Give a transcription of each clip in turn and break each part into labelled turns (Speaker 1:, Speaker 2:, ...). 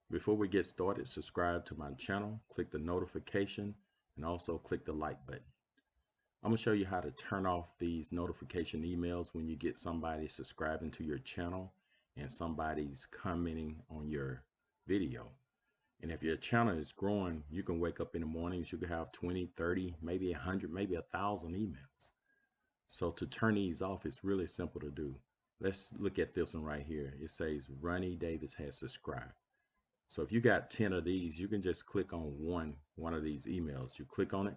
Speaker 1: Before we get started, subscribe to my channel, click the notification, and also click the like button. I'm going to show you how to turn off these notification emails when you get somebody subscribing to your channel and somebody's commenting on your video. And if your channel is growing, you can wake up in the mornings, you can have 20, 30, maybe 100, maybe 1,000 emails. So to turn these off, it's really simple to do. Let's look at this one right here. It says Ronnie Davis has subscribed. So if you got 10 of these, you can just click on one of these emails. You click on it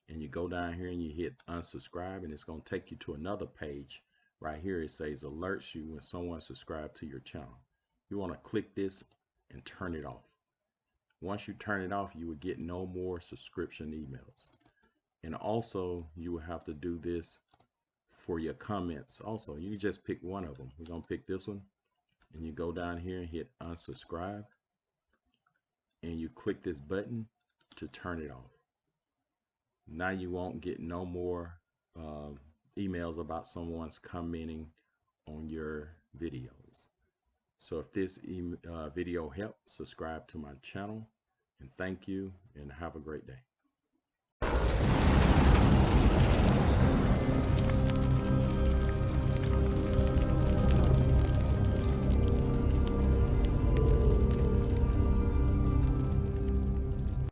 Speaker 1: and you go down here and you hit unsubscribe, and it's going to take you to another page. Right here it says alerts you when someone subscribed to your channel. You want to click this and turn it off. Once you turn it off, you will get no more subscription emails. And also you will have to do this for your comments. Also, you can just pick one of them. We're going to pick this one, and you go down here and hit unsubscribe, and you click this button to turn it off. Now you won't get no more emails about someone's commenting on your videos. So if this video helped, subscribe to my channel, and thank you, and have a great day.